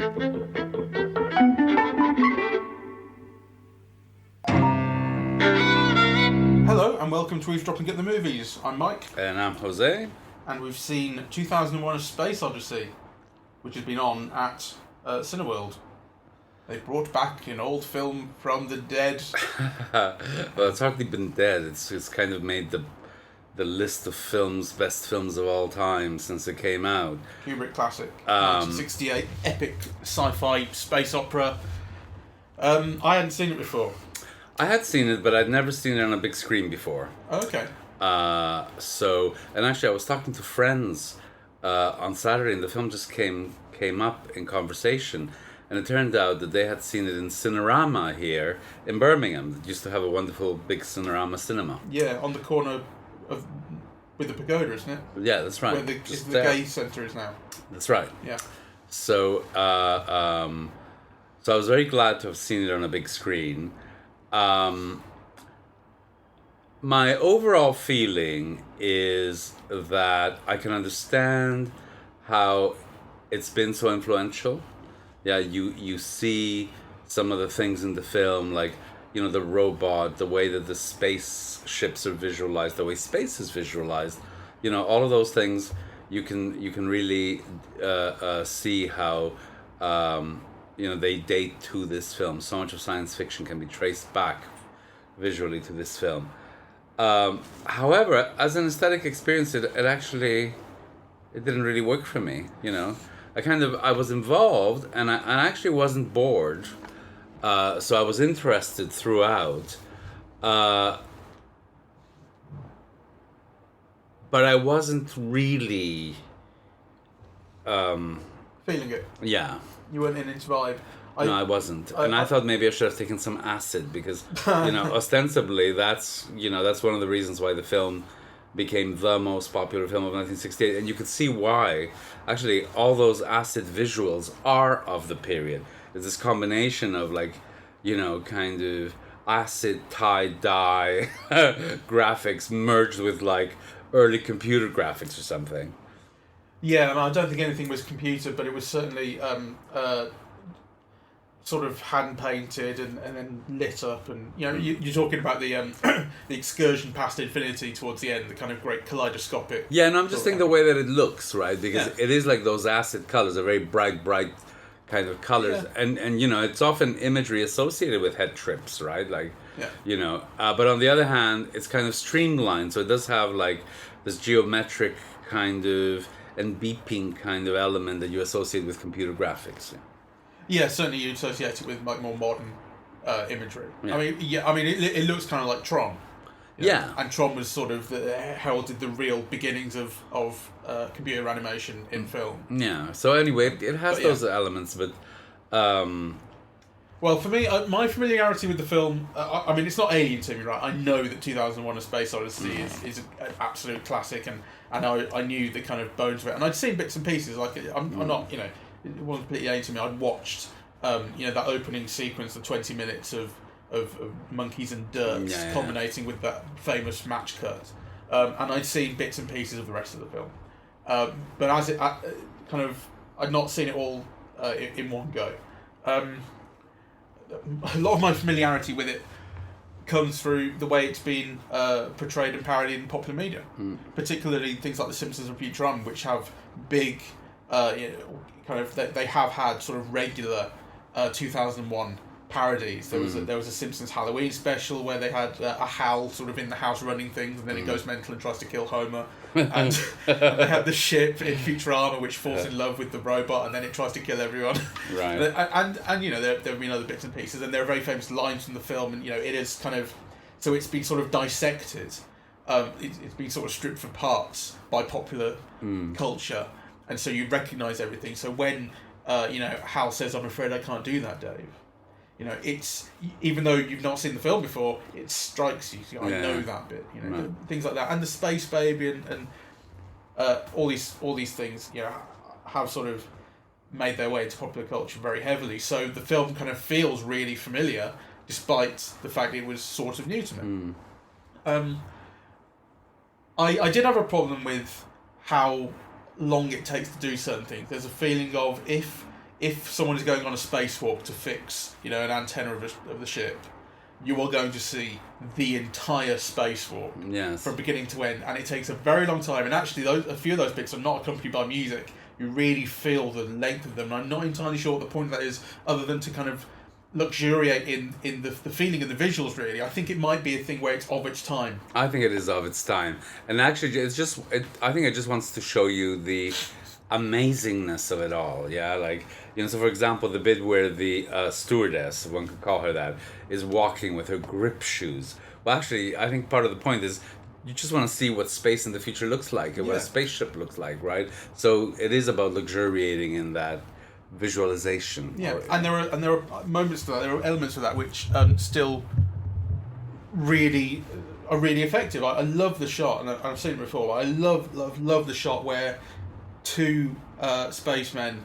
Hello and welcome to Eavesdropping at the Movies. I'm Mike. And I'm José. And we've seen 2001 A Space Odyssey, which has been on at Cineworld. They brought back an old film from the dead. Well, it's hardly been dead. It's kind of made the list of best films of all time since it came out. Kubrick classic, 1968 epic sci-fi space opera. I hadn't seen it before. I had seen it, but I'd never seen it on a big screen before. Oh, okay. And actually I was talking to friends on Saturday, and the film just came up in conversation, and it turned out that they had seen it in Cinerama here in Birmingham. It used to have a wonderful big Cinerama cinema. Yeah, on the corner of with the pagoda, isn't it? Yeah, that's right. Where the gay centre is now. That's right. Yeah. So, so I was very glad to have seen it on a big screen. My overall feeling is that I can understand how it's been so influential. Yeah, you see some of the things in the film, like, you know, the robot, the way that the spaceships are visualized, the way space is visualized, you know, all of those things you can really see how you know, they date to this film. So much of science fiction can be traced back visually to this film. However, as an aesthetic experience, it didn't really work for me. You know, I was involved, and I actually wasn't bored. So I was interested throughout. But I wasn't really feeling it. Yeah. You weren't in its vibe. No, I wasn't. I thought maybe I should have taken some acid because, you know, ostensibly that's one of the reasons why the film became the most popular film of 1968. And you could see why. Actually, all those acid visuals are of the period. It's this combination of, like, you know, kind of acid tie-dye graphics merged with, like, early computer graphics or something. Yeah, I don't think anything was computer, but it was certainly sort of hand painted and then lit up, and you know, you're talking about the the excursion past infinity towards the end, the kind of great kaleidoscopic. Yeah, and I'm just thinking the way that it looks, right? Because it is like those acid colors, are very bright kind of colors, and you know, it's often imagery associated with head trips, right? Like, you know, but on the other hand, it's kind of streamlined, so it does have like this geometric kind of and beeping kind of element that you associate with computer graphics. Yeah, certainly you associate it with like more modern imagery. Yeah. I mean, it looks kind of like Tron. Yeah. And Tron was sort of heralded the real beginnings of computer animation in film. Yeah. So anyway, it has those elements, but. Well, for me, my familiarity with the film, I mean, it's not alien to me, right? I know that 2001 A Space Odyssey is an absolute classic, and I knew the kind of bones of it. And I'd seen bits and pieces, like, I'm not, you know, it wasn't completely alien to me. I'd watched, you know, that opening sequence of 20 minutes of monkeys and dirt, culminating with that famous match cut. And I'd seen bits and pieces of the rest of the film. But as it, I'd not seen it all in one go. A lot of my familiarity with it comes through the way it's been portrayed and parodied in popular media, particularly things like The Simpsons and Futurama, which have big, you know, kind of they have had sort of regular 2001 parodies. There was a Simpsons Halloween special where they had a Hal sort of in the house running things, and then it goes mental and tries to kill Homer. And they had the ship in Futurama which falls in love with the robot, and then it tries to kill everyone. Right. And you know, there have been other bits and pieces, and there are very famous lines from the film, and you know, it is kind of, so it's been sort of dissected. It's been sort of stripped for parts by popular culture, and so you recognise everything. So when you know, Hal says, "I'm afraid I can't do that, Dave," you know, it's, even though you've not seen the film before, it strikes you. I know that bit, you know, things like that, and the space baby and all these things, you know, have sort of made their way into popular culture very heavily. So the film kind of feels really familiar, despite the fact it was sort of new to me. I did have a problem with how long it takes to do certain things. There's a feeling of if if someone is going on a spacewalk to fix, an antenna of the ship, you are going to see the entire spacewalk from beginning to end, and it takes a very long time. And actually, a few of those bits are not accompanied by music. You really feel the length of them. And I'm not entirely sure what the point of that is, other than to kind of luxuriate in the feeling and the visuals. Really, I think it might be a thing where it's of its time. I think it is of its time, and actually, I think it just wants to show you the amazingness of it all. Yeah, like, so for example, the bit where the stewardess, one could call her that, is walking with her grip shoes. Well, actually, I think part of the point is you just want to see what space in the future looks like, and what a spaceship looks like, right? So it is about luxuriating in that visualization. Yeah, and there are moments to that. There are elements of that which still really are really effective. I love the shot, and I've seen it before. But I love the shot where two spacemen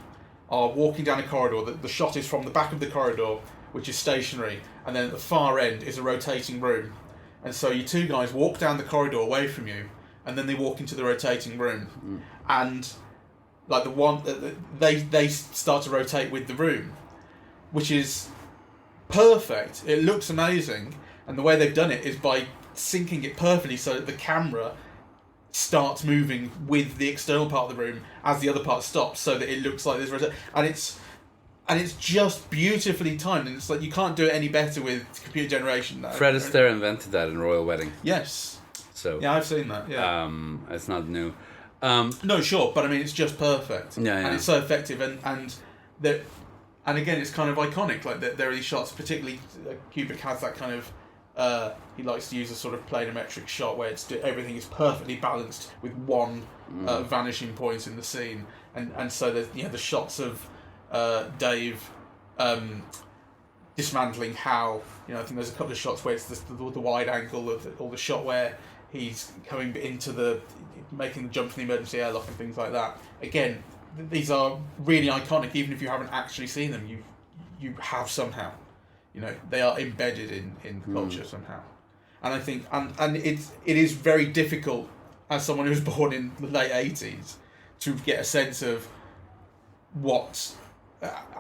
are walking down a corridor. The shot is from the back of the corridor, which is stationary, and then at the far end is a rotating room. And so you two guys walk down the corridor away from you, and then they walk into the rotating room, and like they start to rotate with the room, which is perfect. It looks amazing, and the way they've done it is by syncing it perfectly so that the camera starts moving with the external part of the room as the other part stops, so that it looks like there's and it's just beautifully timed, and it's like you can't do it any better with computer generation now. Fred Astaire invented that in Royal Wedding. Yes. So yeah, I've seen that. Yeah. It's not new. No, sure, but I mean, it's just perfect. Yeah. And it's so effective, and again, it's kind of iconic. Like there are these shots, particularly Kubrick has that kind of. He likes to use a sort of planimetric shot where everything is perfectly balanced with one vanishing point in the scene, and so there's the shots of Dave dismantling Hal. I think there's a couple of shots where it's the wide angle or the shot where he's coming into making the jump from the emergency airlock and things like that. Again, these are really iconic, even if you haven't actually seen them. You have somehow. They are embedded in culture somehow. And I think and it is very difficult, as someone who was born in the late 80s, to get a sense of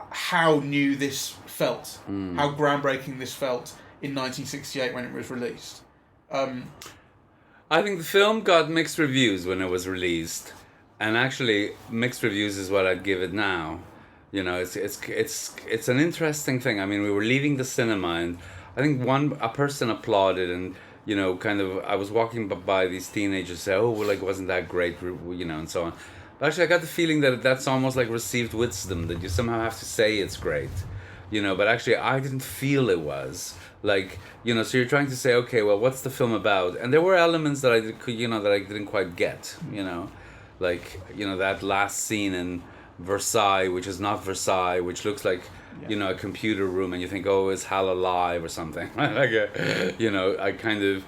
how new this felt, how groundbreaking this felt in 1968 when it was released. I think the film got mixed reviews when it was released, and actually mixed reviews is what I'd give it now. It's an interesting thing. I mean, we were leaving the cinema, and I think a person applauded, and kind of I was walking by these teenagers say, "Oh, well, like wasn't that great?" And so on. But actually, I got the feeling that that's almost like received wisdom, that you somehow have to say it's great, But actually, I didn't feel it was like, So you're trying to say, okay, well, what's the film about? And there were elements that I didn't quite get, like that last scene in Versailles, which is not Versailles, which looks like a computer room, and you think, oh, is Hal alive or something? Like I kind of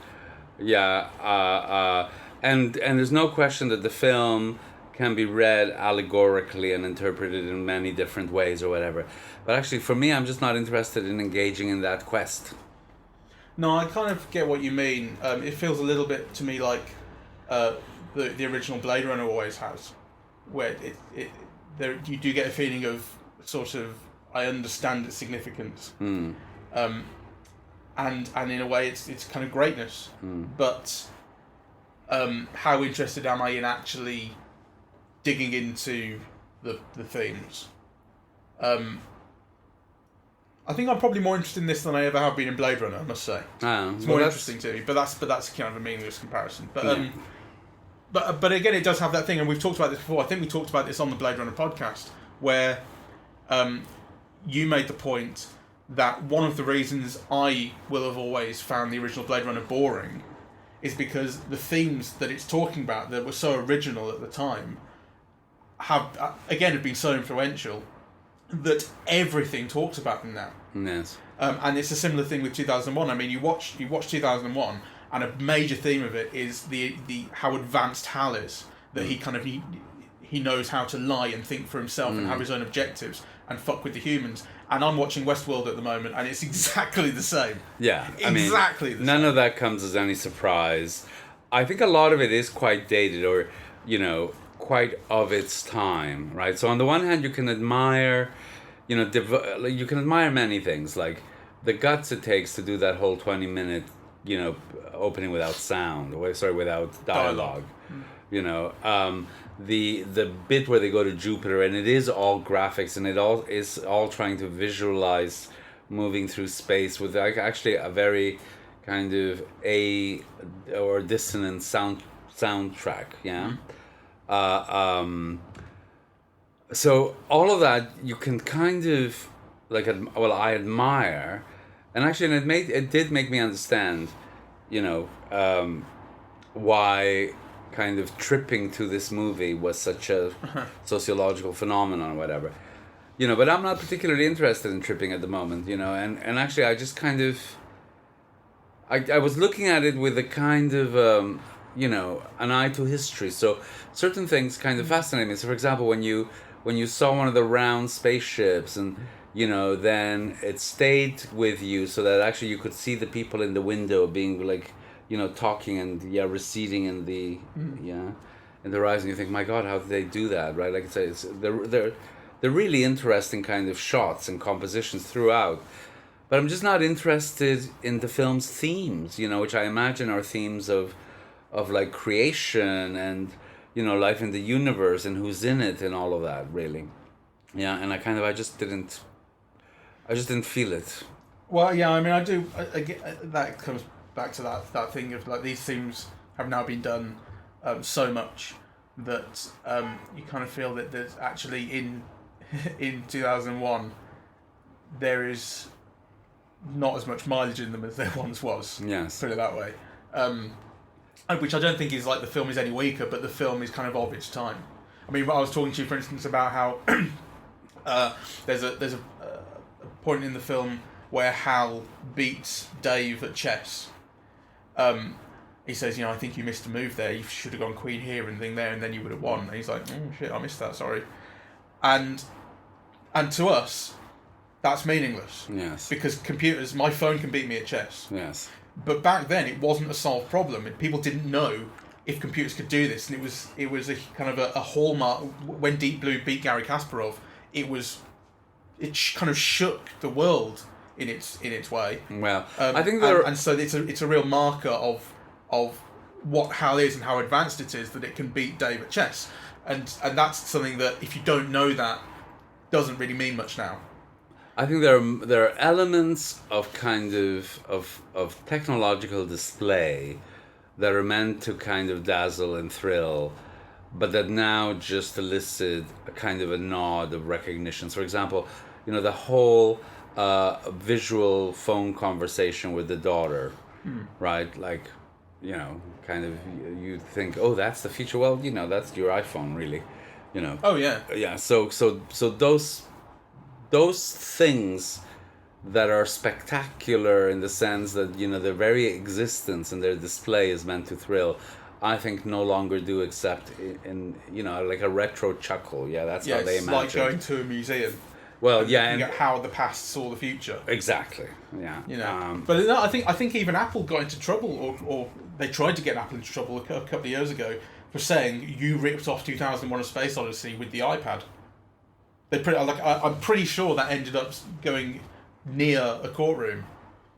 and there's no question that the film can be read allegorically and interpreted in many different ways or whatever. But actually, for me, I'm just not interested in engaging in that quest. No, I kind of get what you mean. It feels a little bit to me like the original Blade Runner always has, where you do get a feeling of sort of, I understand its significance, and in a way it's kind of greatness, but how interested am I in actually digging into the themes? I think I'm probably more interested in this than I ever have been in Blade Runner, I must say. It's more interesting to me, but that's kind of a meaningless comparison. But but again, it does have that thing, and we've talked about this before. I think we talked about this on the Blade Runner podcast, where you made the point that one of the reasons I will have always found the original Blade Runner boring is because the themes that it's talking about that were so original at the time have been so influential that everything talks about them now. Yes. And it's a similar thing with 2001. I mean, you watch 2001, and a major theme of it is the how advanced Hal is. That he knows how to lie and think for himself and have his own objectives and fuck with the humans. And I'm watching Westworld at the moment, and it's exactly the same. Yeah, exactly the same. None of that comes as any surprise. I think a lot of it is quite dated, or quite of its time, right? So on the one hand, you can admire, you can admire many things, like the guts it takes to do that whole 20-minute, opening without sound, without dialogue. The bit where they go to Jupiter, and it is all graphics, and it all is all trying to visualize moving through space with actually a very kind of or dissonant soundtrack, yeah. So all of that you can kind of I admire, and actually it did make me understand, why kind of tripping to this movie was such a sociological phenomenon or whatever. But I'm not particularly interested in tripping at the moment, and actually I just kind of I was looking at it with a kind of an eye to history. So certain things kind of fascinate me. So for example, when you saw one of the round spaceships, and then it stayed with you so that actually you could see the people in the window being talking and receding in the in the horizon. You think, my God, how did they do that, right? Like I say, they're really interesting kind of shots and compositions throughout. But I'm just not interested in the film's themes, which I imagine are themes of like creation and life in the universe and who's in it and all of that, really. Yeah, and I just didn't feel it. Well, yeah, I mean, I do. Again, that comes back to that thing of like these themes have now been done so much that you kind of feel that there's actually in 2001 there is not as much mileage in them as there once was. Yes. Put it that way. Which I don't think is like the film is any weaker, but the film is kind of its time. I mean, I was talking to you, for instance, about how there's a point in the film where Hal beats Dave at chess. He says, I think you missed a move there. You should have gone queen here and thing there, and then you would have won. And he's like, oh shit, I missed that. Sorry. And to us, that's meaningless. Yes. Because computers, my phone can beat me at chess. Yes. But back then, it wasn't a solved problem. People didn't know if computers could do this, and it was a kind of a hallmark. When Deep Blue beat Garry Kasparov, it kind of shook the world in its way. Well, I think so it's a real marker of what HAL is and how advanced it is, that it can beat Dave at chess, and that's something that if you don't know that, doesn't really mean much now. I think there are elements of kind of technological display that are meant to kind of dazzle and thrill, but that now just elicit a kind of a nod of recognition. So for example, the whole visual phone conversation with the daughter, right? Like, kind of you think, oh, that's the future. Well, that's your iPhone, really. Oh yeah. Yeah. So those things that are spectacular in the sense that their very existence and their display is meant to thrill, I think no longer do, except in like a retro chuckle. Yeah, that's how they imagine. It's like going to a museum. Well, and yeah, looking at how the past saw the future. Exactly. Yeah. But no, I think even Apple got into trouble, or they tried to get Apple into trouble a couple of years ago for saying you ripped off 2001: A Space Odyssey with the iPad. I'm pretty sure that ended up going near a courtroom.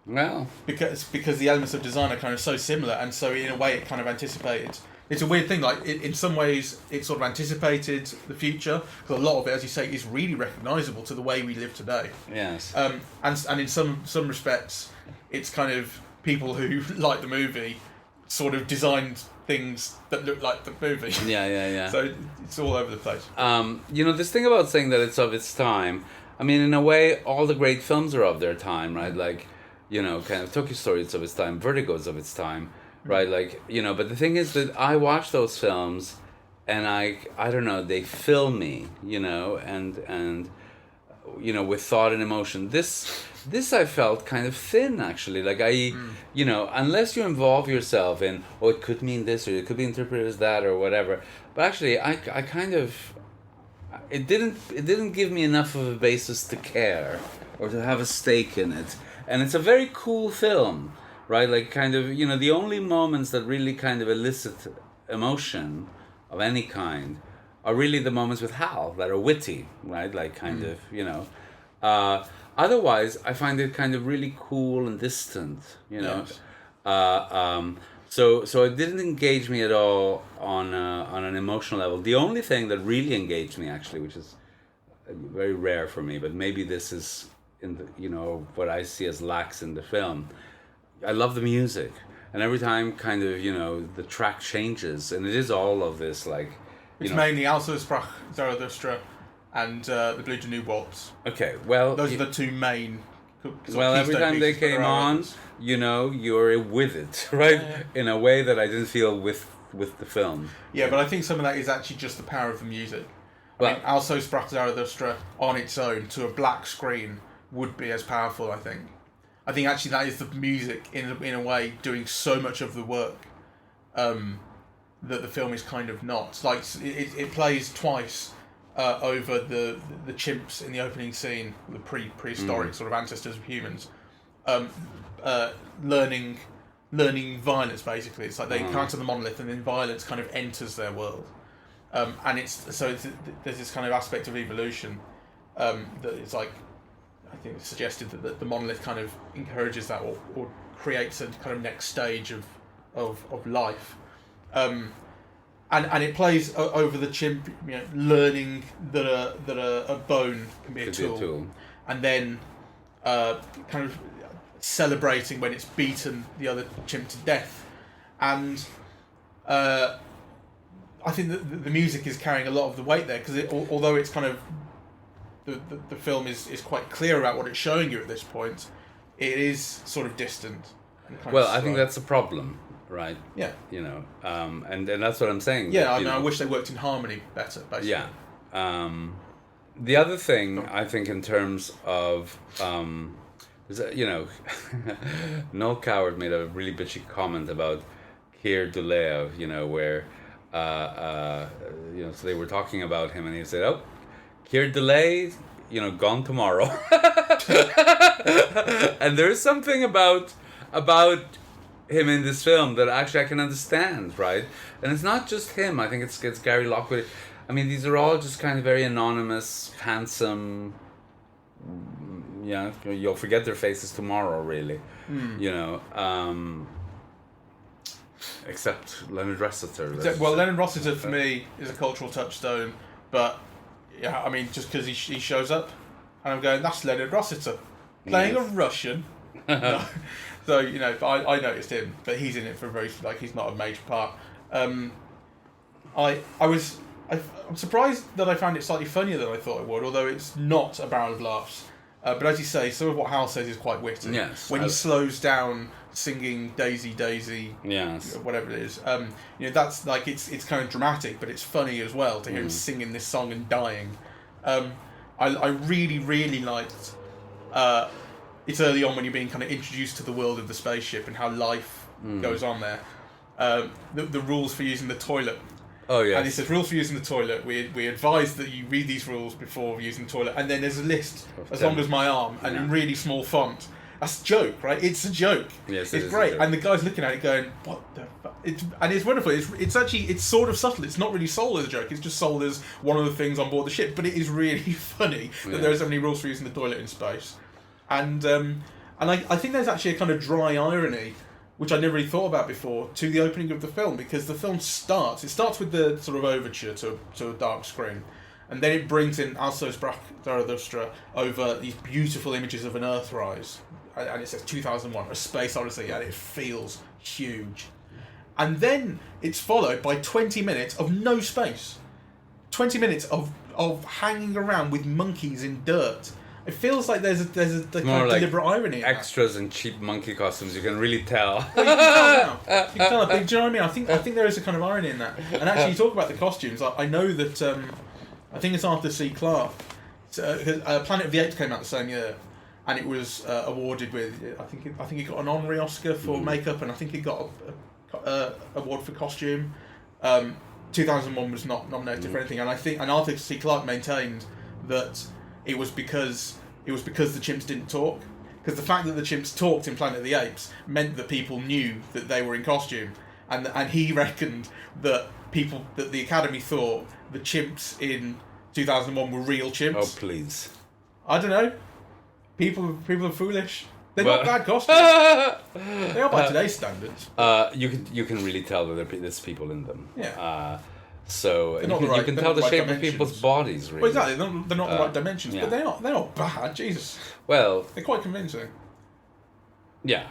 Well, because the elements of design are kind of so similar, and so in a way it kind of anticipated. It's a weird thing. Like in some ways, it sort of anticipated the future, because a lot of it, as you say, is really recognisable to the way we live today. Yes. And in some respects, it's kind of people who like the movie sort of designed things that look like the movie. Yeah. So it's all over the place. This thing about saying that it's of its time, I mean, in a way, all the great films are of their time, right? Like, kind of Tokyo Story is of its time, Vertigo is of its time, right? Like, but the thing is that I watch those films and I don't know, they fill me, and with thought and emotion. This I felt kind of thin, actually. Like unless you involve yourself in, it could mean this, or it could be interpreted as that, or whatever. But actually, I kind of, it didn't give me enough of a basis to care or to have a stake in it. And it's a very cool film, right? Like kind of, the only moments that really kind of elicit emotion of any kind are really the moments with Hal that are witty, right? Like kind of, you know. Otherwise, I find it kind of really cool and distant, you know. Yes. So it didn't engage me at all on an emotional level. The only thing that really engaged me, actually, which is very rare for me, but maybe this is in the, you know, what I see as lacks in the film. I love the music, and every time, kind of, you know, the track changes, and it is all of this, like, it's mainly Also Sprach Zarathustra and the Blue Danube Waltz. Okay, well, those are the two main. Well, every time they came on, you know, you're with it, right? Yeah. In a way that I didn't feel with the film. Yeah, but I think some of that is actually just the power of the music. I mean, Also Sprach Zarathustra on its own to a black screen would be as powerful, I think. I think actually that is the music in a way doing so much of the work that the film is kind of not. Like it plays twice over the chimps in the opening scene, the prehistoric sort of ancestors of humans, learning violence. Basically, it's like they encounter the monolith, and then violence kind of enters their world, and there's this kind of aspect of evolution that it's like, I think it's suggested that the monolith kind of encourages that or creates a kind of next stage of life. And it plays over the chimp, you know, learning that a bone can be a tool, and then kind of celebrating when it's beaten the other chimp to death. And I think that the music is carrying a lot of the weight there, because although it's kind of the film is quite clear about what it's showing you at this point, it is sort of distant. Well, I think that's a problem. Right. Yeah. You know, and that's what I'm saying. Yeah, I wish they worked in harmony better, basically. Yeah. The other thing, I think, in terms of, is that, you know, Noel Coward made a really bitchy comment about Keir Dullea, you know, where, you know, so they were talking about him, and he said, "Oh, Keir Dullea, you know, gone tomorrow." And there's something about him in this film that actually I can understand, right? And it's not just him. I think it's Gary Lockwood. I mean, these are all just kind of very anonymous, handsome. Yeah, you'll forget their faces tomorrow, really. You know, except Leonard Rossiter. Well, Leonard Rossiter for me is a cultural touchstone, but yeah, I mean, just because he shows up, and I'm going, that's Leonard Rossiter playing a Russian. No. So, you know, I noticed him, but he's in it for he's not a major part. I'm surprised that I found it slightly funnier than I thought it would, although it's not a barrel of laughs. But as you say, some of what Hal says is quite witty. Yes. When he slows down singing Daisy Daisy, yes, whatever it is, you know, that's like it's kind of dramatic, but it's funny as well to hear him singing this song and dying. I really, really liked. It's early on when you're being kind of introduced to the world of the spaceship and how life goes on there. The rules for using the toilet. Oh, yeah. And he says, rules for using the toilet. We advise that you read these rules before using the toilet. And then there's a list as long as my arm and in really small font. That's a joke, right? It's a joke. Yes, it's great. And the guy's looking at it going, what the fuck? And it's wonderful. It's sort of subtle. It's not really sold as a joke. It's just sold as one of the things on board the ship. But it is really funny that there are so many rules for using the toilet in space. And I think there's actually a kind of dry irony, which I never really thought about before, to the opening of the film, because the film starts with the sort of overture to a dark screen, and then it brings in Also Sprach Zarathustra over these beautiful images of an Earthrise, and it says 2001, A Space Odyssey, and it feels huge. And then it's followed by 20 minutes of no space. 20 minutes of hanging around with monkeys in dirt. It feels like there's a kind of deliberate irony in extras and cheap monkey costumes. You can really tell. Well, you can tell now. You can tell. But do you know what I mean? I think there is a kind of irony in that. And actually, you talk about the costumes. I know that I think it's Arthur C. Clarke. Planet of the Apes came out the same year, and it was awarded with. I think it got an honorary Oscar for makeup, and I think it got a award for costume. 2001 was not nominated for anything, and Arthur C. Clarke maintained that it was because the chimps didn't talk. Because the fact that the chimps talked in Planet of the Apes meant that people knew that they were in costume. and he reckoned that the Academy thought the chimps in 2001 were real chimps. Oh please! I don't know. People are foolish. They're not bad costumes. They are by today's standards. You can really tell that there's people in them. Yeah. So you can tell the shape of people's bodies, really. Well, exactly. They're not the right dimensions, but they're not bad. Jesus. Well, they're quite convincing. Yeah.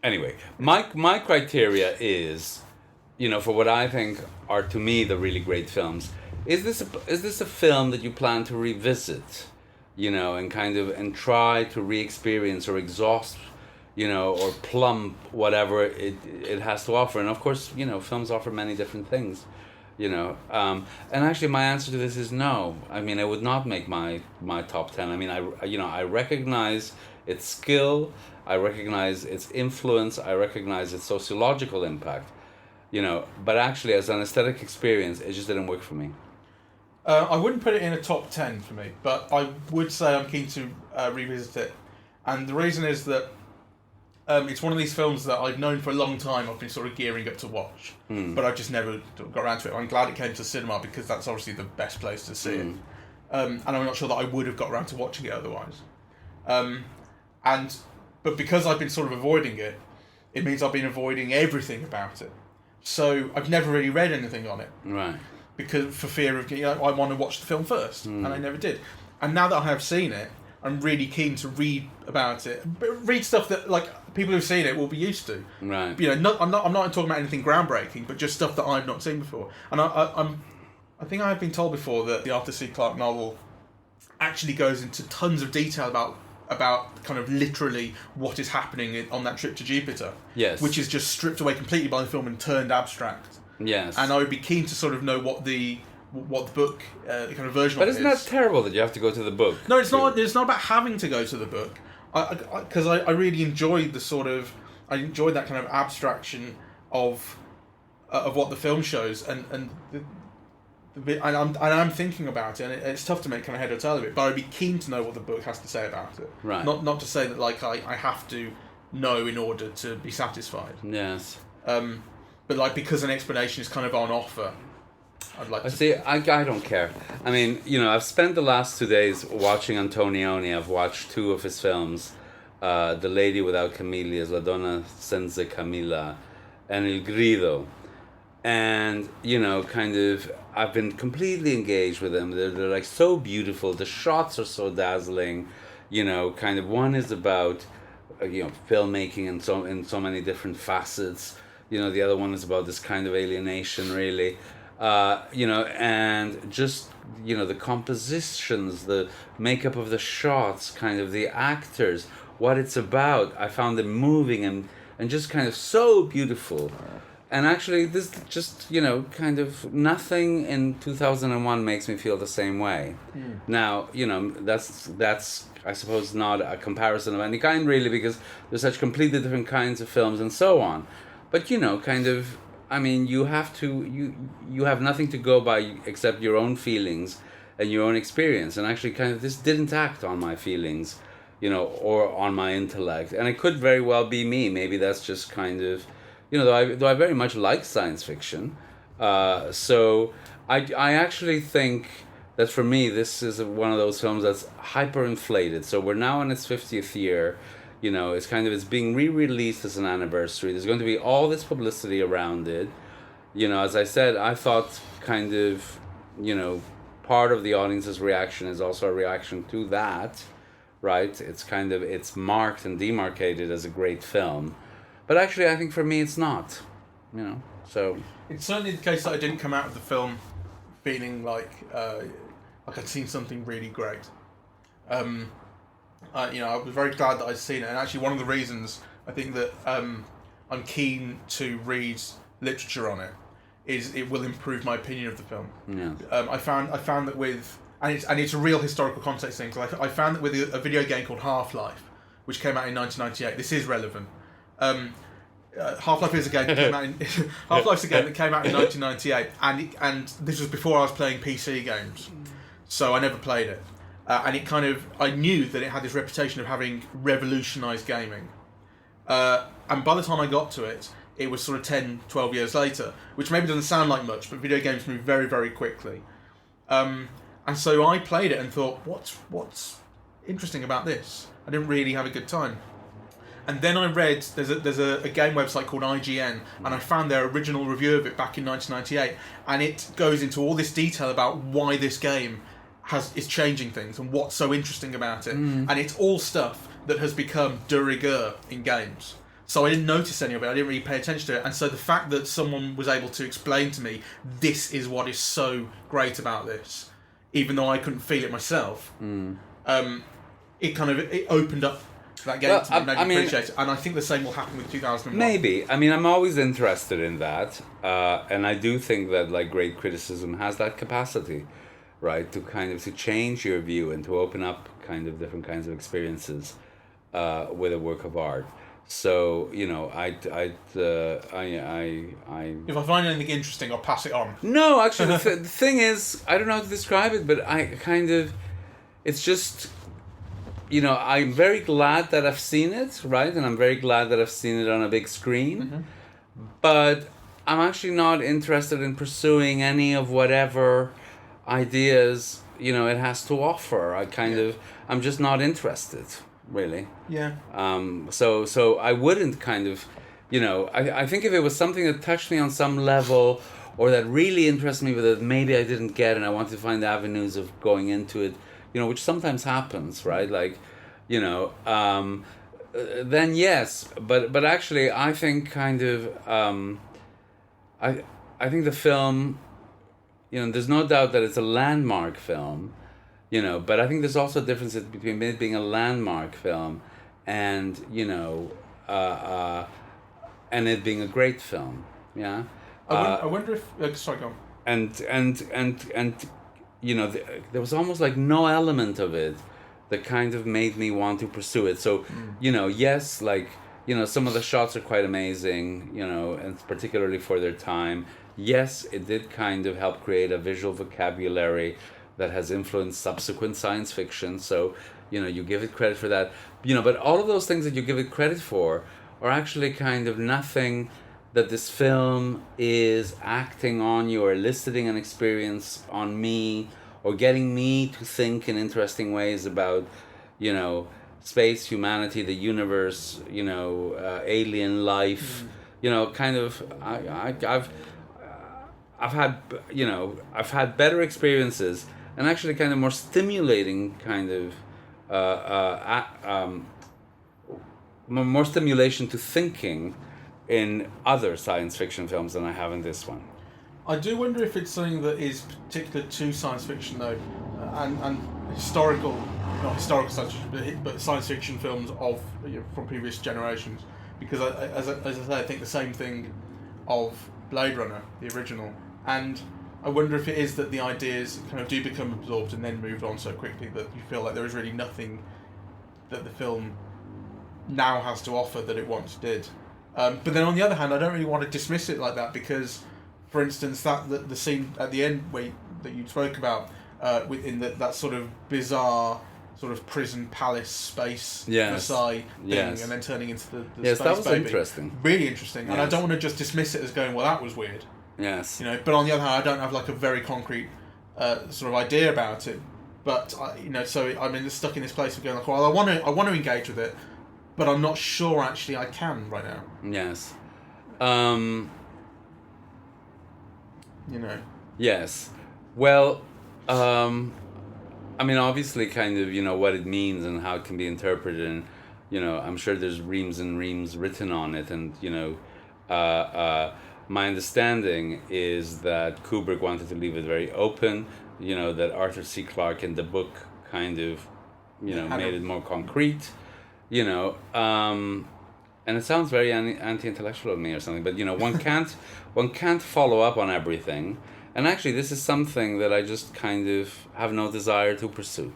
Anyway, my criteria is, for what I think are to me the really great films. Is this a film that you plan to revisit, and try to re-experience or exhaust, or plumb whatever it has to offer? And of course, films offer many different things. And actually my answer to this is no. I mean, I would not make my top 10. I mean, I recognize its skill, I recognize its influence, I recognize its sociological impact, but actually as an aesthetic experience, it just didn't work for me. I wouldn't put it in a top 10 for me, but I would say I'm keen to revisit it. And the reason is that it's one of these films that I've known for a long time. I've been sort of gearing up to watch, but I just never got around to it. I'm glad it came to cinema because that's obviously the best place to see it. And I'm not sure that I would have got around to watching it otherwise. But because I've been sort of avoiding it, it means I've been avoiding everything about it. So I've never really read anything on it. Right. Because for fear of, I want to watch the film first, and I never did. And now that I have seen it, I'm really keen to read about it. Read stuff that people who've seen it will be used to. Right. I'm not talking about anything groundbreaking, but just stuff that I've not seen before. And I think I've been told before that the Arthur C. Clarke novel actually goes into tons of detail about kind of literally what is happening on that trip to Jupiter. Yes. Which is just stripped away completely by the film and turned abstract. Yes. And I would be keen to sort of know what the book kind of version but of it is. But isn't that terrible that you have to go to the book? No, it's not. It's not about having to go to the book. Because I really enjoyed I enjoyed that kind of abstraction of what the film shows, and I'm thinking about it, and it's tough to make kind of head or tail of it. But I'd be keen to know what the book has to say about it. Right. Not to say that I have to know in order to be satisfied. Yes. But because an explanation is kind of on offer, I'd like to... See, I don't care. I mean, I've spent the last 2 days watching Antonioni. I've watched 2 of his films, The Lady Without Camellias, La Donna Senza Camilla, and Il Grido. And, I've been completely engaged with them. They're so beautiful. The shots are so dazzling. One is about, filmmaking in so many different facets. The other one is about this kind of alienation, really. And just, the compositions, the makeup of the shots, kind of the actors, what it's about. I found it moving and just kind of so beautiful. And actually, this just, kind of nothing in 2001 makes me feel the same way. Now, that's I suppose not a comparison of any kind, really, because there's such completely different kinds of films and so on. But, I mean, you have nothing to go by except your own feelings and your own experience. And actually, this didn't act on my feelings, or on my intellect. And it could very well be me. Maybe that's just kind of, though I very much like science fiction. So I actually think that for me, this is one of those films that's hyperinflated. So we're now in its 50th year. It's being re-released as an anniversary. There's going to be all this publicity around it. As I said, I thought part of the audience's reaction is also a reaction to that, right? It's marked and demarcated as a great film. But actually, I think for me, it's not, so... It's certainly the case that I didn't come out of the film feeling like I'd seen something really great. I was very glad that I'd seen it, and actually one of the reasons I think that I'm keen to read literature on it is it will improve my opinion of the film. Yeah. I found that with and it's a real historical context thing. Because I found that with a video game called Half-Life, which came out in 1998. This is relevant. Half-Life is a game that came out in Half-Life's a game that came out in 1998, and this was before I was playing PC games, so I never played it. And I knew that it had this reputation of having revolutionised gaming. And by the time I got to it, it was sort of 10, 12 years later, which maybe doesn't sound like much, but video games move very, very quickly. And so I played it and thought, what's interesting about this? I didn't really have a good time. And then I read, there's a game website called IGN, and I found their original review of it back in 1998, and it goes into all this detail about why this game is changing things and what's so interesting about it. And it's all stuff that has become de rigueur in games. So I didn't notice any of it, I didn't really pay attention to it, and so the fact that someone was able to explain to me, this is what is so great about this, even though I couldn't feel it myself, it opened up that game to me, made me appreciate it. And I think the same will happen with 2001. Maybe. I mean, I'm always interested in that, and I do think that like great criticism has that capacity, right, to kind of to change your view and to open up kind of different kinds of experiences with a work of art. So if I find anything interesting, I'll pass it on. No, actually, the thing is, I don't know how to describe it, but it's just. I'm very glad that I've seen it, right? And I'm very glad that I've seen it on a big screen. But I'm actually not interested in pursuing any of whatever ideas, it has to offer. I'm just not interested, really. Yeah. So I wouldn't I think if it was something that touched me on some level or that really interested me but that maybe I didn't get and I wanted to find avenues of going into it, which sometimes happens, right? Like, then yes. But actually, I think I think the film, there's no doubt that it's a landmark film, but I think there's also a difference between it being a landmark film and, and it being a great film, yeah? I wonder if... sorry, go on. And there was almost like no element of it that kind of made me want to pursue it. So, yes, like, some of the shots are quite amazing, and particularly for their time. Yes, it did kind of help create a visual vocabulary that has influenced subsequent science fiction. So, you give it credit for that. But all of those things that you give it credit for are actually kind of nothing that this film is acting on you or eliciting an experience on me or getting me to think in interesting ways about, space, humanity, the universe, alien life, I've had better experiences and actually kind of more stimulating kind of, more stimulation to thinking in other science fiction films than I have in this one. I do wonder if it's something that is particular to science fiction, though, and historical, not historical science fiction, but science fiction films from previous generations. Because as I say, I think the same thing of Blade Runner, the original, and I wonder if it is that the ideas kind of do become absorbed and then moved on so quickly that you feel like there is really nothing that the film now has to offer that it once did. But then on the other hand, I don't really want to dismiss it like that because, for instance, the scene at the end that you spoke about, within that sort of bizarre sort of prison palace space Versailles thing, and then turning into the space that was baby. Interesting. Really interesting, and I don't want to just dismiss it as going, well, that was weird. Yes. But on the other hand, I don't have like a very concrete sort of idea about it. But so I'm stuck in this place of going like, well, I want to engage with it. But I'm not sure, actually, I can right now. Yes. Yes. Well, obviously, kind of, what it means and how it can be interpreted. And, I'm sure there's reams and reams written on it. And, my understanding is that Kubrick wanted to leave it very open, that Arthur C. Clarke in the book kind of, made it more concrete. And it sounds very anti-intellectual of me or something, but one can't follow up on everything. And actually, this is something that I just kind of have no desire to pursue.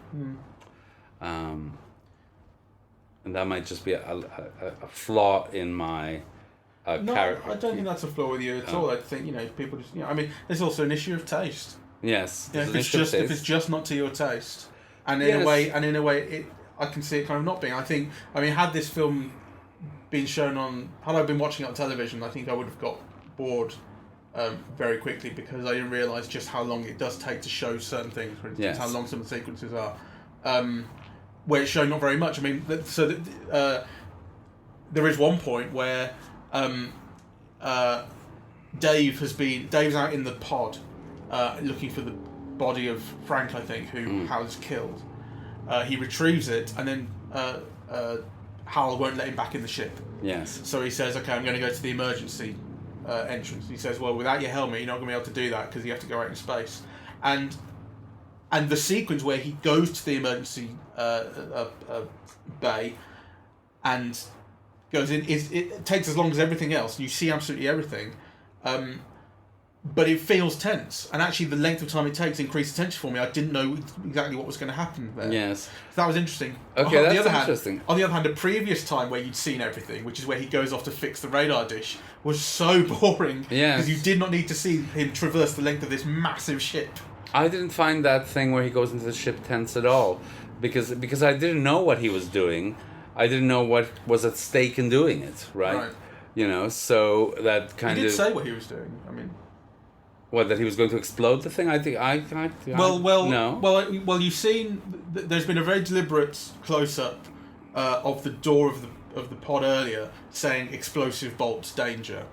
And that might just be a flaw in my character. I don't think that's a flaw with you at all. I think people just there's also an issue of taste. Yes, if it's just not to your taste, and in a way, I can see it kind of not being. Had this film been shown had I been watching it on television, I think I would have got bored very quickly because I didn't realise just how long it does take to show certain things. For instance, how long some of the sequences are, where it's shown not very much. I mean, there is one point where Dave's out in the pod looking for the body of Frank, I think, who Hal has killed. He retrieves it, and then Hal won't let him back in the ship. Yes. So he says, "Okay, I'm going to go to the emergency entrance." He says, "Well, without your helmet, you're not going to be able to do that because you have to go out in space." And the sequence where he goes to the emergency bay and goes in, it takes as long as everything else. And you see absolutely everything. But it feels tense, and actually the length of time it takes increased tension for me. I didn't know exactly what was going to happen there. Yes. So that was interesting. Okay, that's interesting. On the other hand, the previous time where you'd seen everything, which is where he goes off to fix the radar dish, was so boring. Yes. Because you did not need to see him traverse the length of this massive ship. I didn't find that thing where he goes into the ship tense at all, because I didn't know what he was doing. I didn't know what was at stake in doing it, right? You know, so that kind of... He did say what he was doing, I mean... What, that he was going to explode the thing? I think no. Well, you've seen. There's been a very deliberate close-up of the door of the pod earlier, saying "explosive bolts, danger,"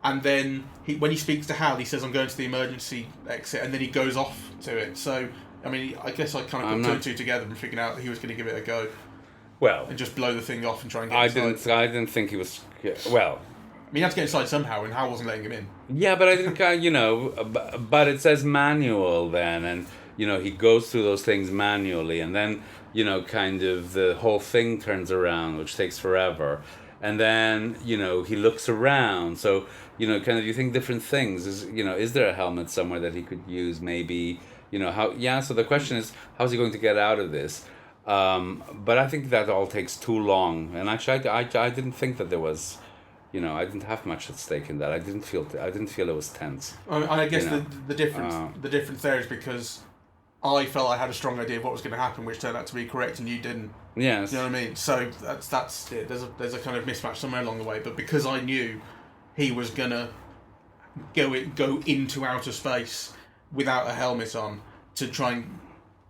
and then when he speaks to Hal, he says, "I'm going to the emergency exit," and then he goes off to it. So, I mean, I guess I kind of put two and two together and figured out that he was going to give it a go. Well, and just blow the thing off and try and get inside. I didn't think he was. Well. I mean, he had to get inside somehow, and Hal wasn't letting him in. Yeah, but I think, but it says manual then, and, he goes through those things manually, and then, kind of the whole thing turns around, which takes forever. And then, he looks around, so, kind of you think different things. Is there a helmet somewhere that he could use, maybe, so the question is, how's he going to get out of this? But I think that all takes too long, and actually I didn't think that there was... I didn't have much at stake in that. I didn't feel it was tense. I guess the difference there is because I felt I had a strong idea of what was going to happen, which turned out to be correct, and you didn't. Yes. You know what I mean? So that's it. There's a kind of mismatch somewhere along the way. But because I knew he was gonna go into outer space without a helmet on to try and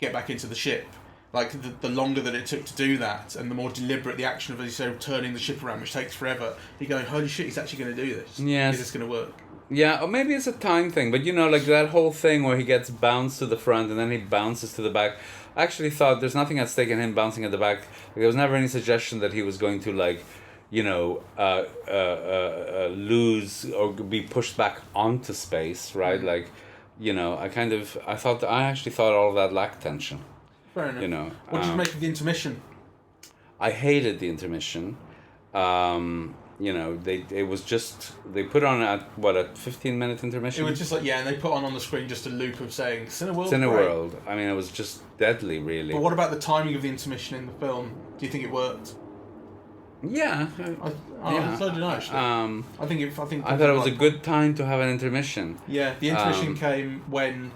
get back into the ship. Like, the longer that it took to do that, and the more deliberate the action of, as you say, turning the ship around, which takes forever, you're going, holy shit, he's actually going to do this. Yes. Is this going to work? Yeah, or maybe it's a time thing, but like that whole thing where he gets bounced to the front and then he bounces to the back. I actually thought there's nothing at stake in him bouncing at the back. There was never any suggestion that he was going to, lose or be pushed back onto space, right? Mm-hmm. I actually thought all of that lacked tension. Fair enough. What did you make of the intermission? I hated the intermission. They put on a 15-minute intermission? It was just and they put on the screen just a loop of saying Cineworld. Cineworld. I mean, it was just deadly, really. But what about the timing of the intermission in the film? Do you think it worked? Yeah. So did I, actually. I thought it was a good time to have an intermission. Yeah, the intermission came when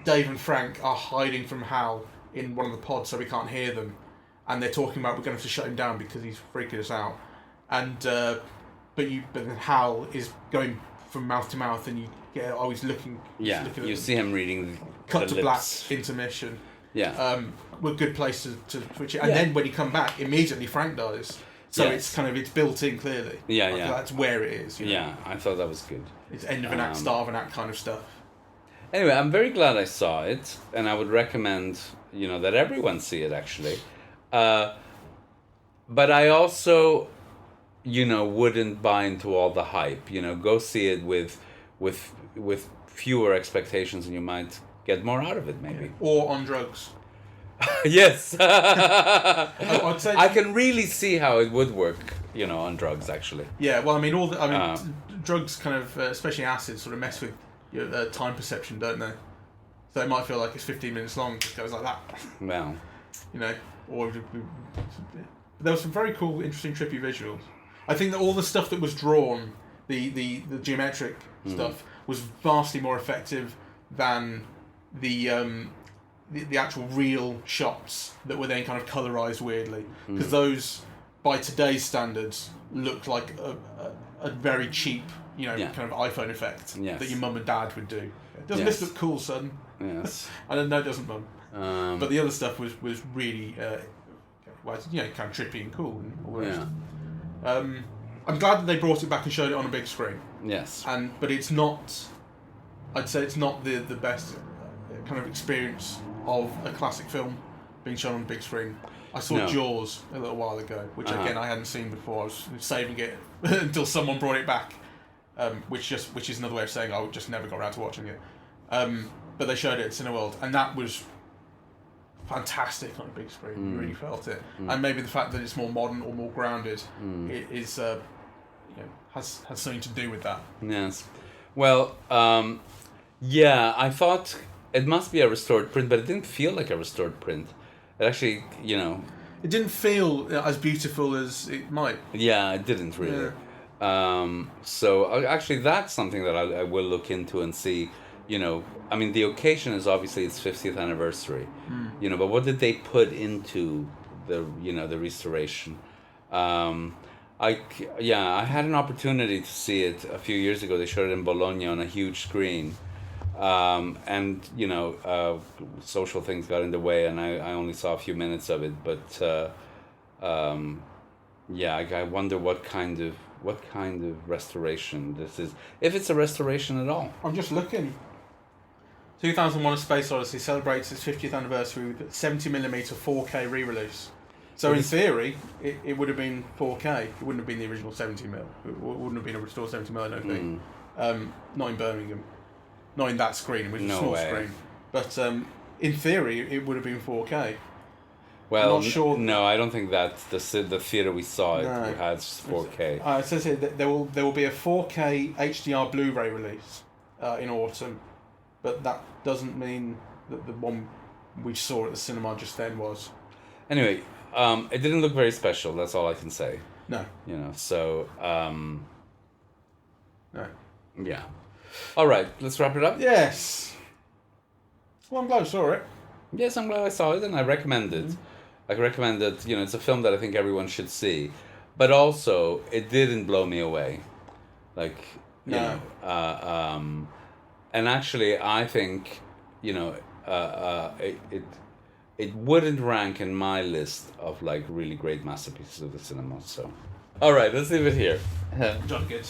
Dave and Frank are hiding from Hal in one of the pods so we can't hear them, and they're talking about we're going to have to shut him down because he's freaking us out, and but then Hal is going from mouth to mouth, and you get always looking. Yeah, looking you see him reading. Cut to lips. black intermission. Yeah, we're a good place to switch it, and then when you come back, immediately Frank dies. So it's built in clearly. Yeah. That's where it is. Yeah, I thought that was good. It's end of an act, start of an act kind of stuff. Anyway, I'm very glad I saw it, and I would recommend, that everyone see it, actually. But I also, wouldn't buy into all the hype. Go see it with fewer expectations, and you might get more out of it, maybe. Or on drugs. Yes. I'd say I can really see how it would work, on drugs, actually. Yeah, well, drugs kind of, especially acid, sort of mess with your time perception, don't they? So it might feel like it's 15 minutes long, it goes like that. Well. Or there was some very cool, interesting, trippy visuals. I think that all the stuff that was drawn, the geometric stuff, was vastly more effective than the actual real shots that were then kind of colorized weirdly. Because those by today's standards, looked like a very cheap, kind of iPhone effect that your mum and dad would do. Doesn't this look cool, son? Yes. I don't know, it doesn't, mum. But the other stuff was really, kind of trippy and cool and all the rest. I'm glad that they brought it back and showed it on a big screen. Yes. But it's not. I'd say it's not the best kind of experience of a classic film being shown on a big screen. I saw Jaws a little while ago, which again I hadn't seen before. I was saving it until someone brought it back, which is another way of saying I would just never got around to watching it. But they showed it at Cineworld, and that was fantastic on a big screen. You really felt it, and maybe the fact that it's more modern or more grounded is has something to do with that. Yes. Well, I thought it must be a restored print, but it didn't feel like a restored print. It actually, it didn't feel as beautiful as it might. Yeah, it didn't really. Yeah. So actually, that's something that I will look into and see. I mean, the occasion is obviously its 50th anniversary. But what did they put into the restoration? I had an opportunity to see it a few years ago. They showed it in Bologna on a huge screen. And social things got in the way, and I only saw a few minutes of it. But I wonder what kind of restoration this is, if it's a restoration at all. I'm just looking. 2001: A Space Odyssey celebrates its 50th anniversary with a 70mm 4K re-release. So in theory, it would have been 4K. It wouldn't have been the original 70mm. It wouldn't have been a restored 70mm, I don't think. Not in Birmingham. Not in that screen, which is a small screen. But in theory, it would have been 4K. Well, I'm not sure. No, I don't think that the theater we saw it has 4K. It says here that there will be a 4K HDR Blu-ray release in autumn, but that doesn't mean that the one we saw at the cinema just then was. Anyway, it didn't look very special. That's all I can say. No. So. No. Yeah. All right, let's wrap it up. Yes. Well, I'm glad I saw it. Yes, I'm glad I saw it, and I recommend it. I recommend it. It's a film that I think everyone should see, but also it didn't blow me away, and actually I think it wouldn't rank in my list of really great masterpieces of the cinema. So, all right, let's leave it here. John, good.